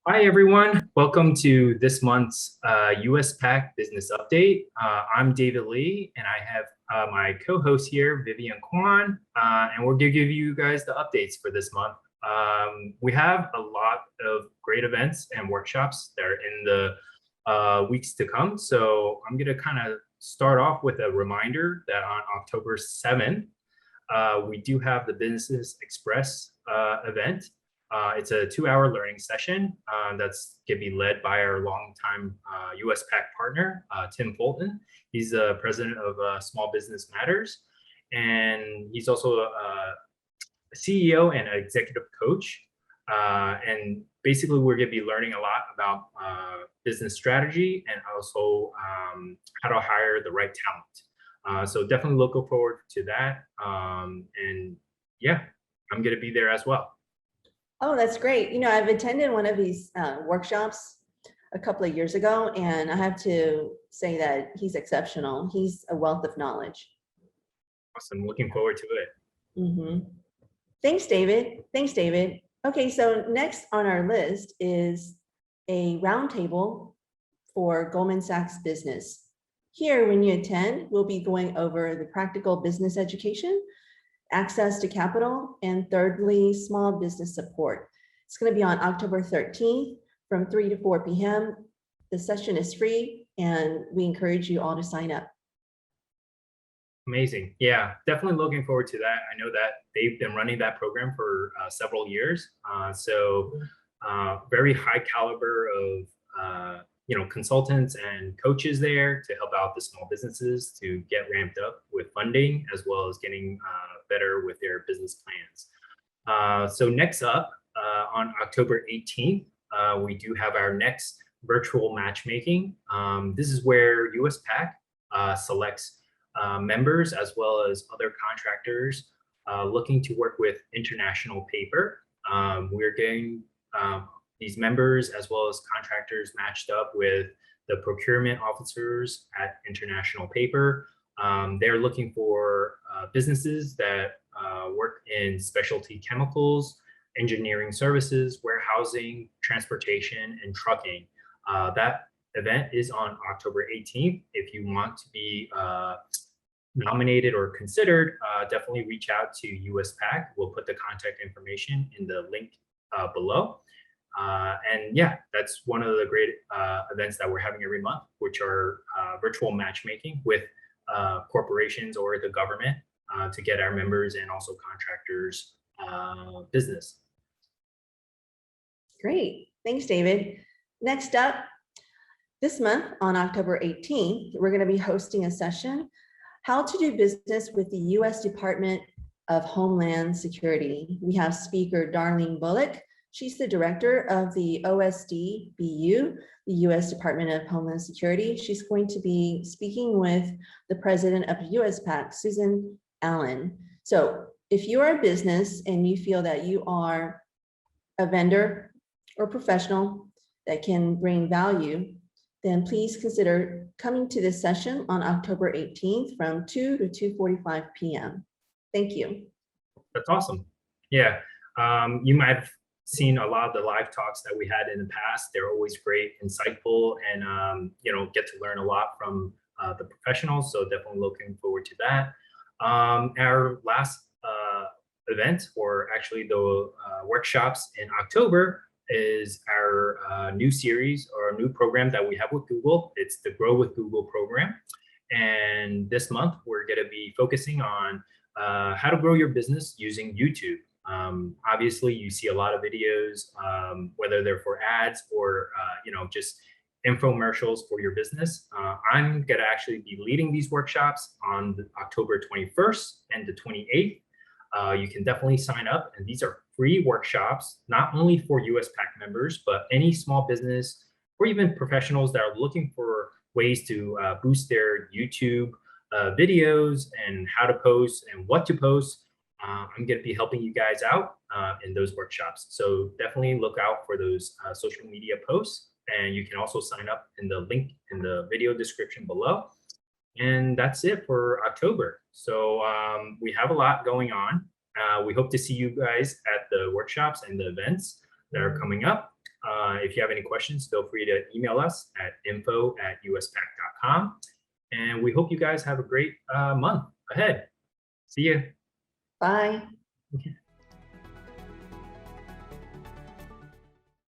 Hi, everyone. Welcome to this month's USPAACC Business Update. I'm David Lee, and I have my co-host here, Vivian Kwan, and we're going to give you guys the updates for this month. We have a lot of great events and workshops that are in the weeks to come. So I'm going to kind of start off with a reminder that on October 7th, we do have the Businesses Express event. It's a 2-hour learning session that's going to be led by our longtime USPAACC partner, Tim Fulton. He's the president of Small Business Matters, and he's also a CEO and an executive coach. And basically, we're going to be learning a lot about business strategy and also how to hire the right talent. So definitely looking forward to that. And yeah, I'm going to be there as well. Oh, that's great. You know, I've attended one of these workshops a couple of years ago, and I have to say that he's exceptional. He's a wealth of knowledge. Awesome. Looking forward to it. Thanks, David. Thanks, David. Okay, so next on our list is a roundtable for Goldman Sachs Business. Here, when you attend, we'll be going over the practical business education, access to capital, and thirdly, small business support. It's going to be on October 13th from 3 to 4 p.m. The session is free, and we encourage you all to sign up. Amazing. Yeah, definitely looking forward to that. I know that they've been running that program for several years. So very high caliber of consultants and coaches there to help out the small businesses to get ramped up with funding, as well as getting better with their business plans. So next up, on October 18th, we do have our next virtual matchmaking. This is where USPAACC selects members as well as other contractors looking to work with international paper. We're getting these members as well as contractors matched up with the procurement officers at International Paper. They're looking for businesses that work in specialty chemicals, engineering services, warehousing, transportation, and trucking. That event is on October 18th. If you want to be nominated or considered, definitely reach out to USPAACC. We'll put the contact information in the link below. And yeah, that's one of the great events that we're having every month, which are virtual matchmaking with corporations or the government to get our members and also contractors business. Great. Thanks, David. Next up, this month on October 18th, we're going to be hosting a session, How to Do Business with the U.S. Department of Homeland Security. We have speaker Darlene Bullock. She's the director of the OSD-BU, the U.S. Department of Homeland Security. She's going to be speaking with the president of USPAACC, Susan Allen. So if you are a business and you feel that you are a vendor or professional that can bring value, then please consider coming to this session on October 18th from 2 to 2:45 p.m. Thank you. That's awesome. Yeah, you might have seen a lot of the live talks that we had in the past. They're always great, insightful, and get to learn a lot from the professionals. So definitely looking forward to that. Our last event, or actually the workshops in October, is our new series or new program that we have with Google. It's the Grow with Google program. And this month, we're going to be focusing on how to grow your business using YouTube. Obviously, you see a lot of videos, whether they're for ads or just infomercials for your business. I'm going to actually be leading these workshops on October 21st and the 28th. You can definitely sign up, and these are free workshops, not only for USPAACC members, but any small business or even professionals that are looking for ways to boost their YouTube videos and how to post and what to post. I'm going to be helping you guys out in those workshops. So definitely look out for those social media posts, and you can also sign up in the link in the video description below. And that's it for October. So we have a lot going on. We hope to see you guys at the workshops and the events that are coming up. If you have any questions, feel free to email us at info@uspaac.com. And we hope you guys have a great month ahead. See you. Bye. Okay.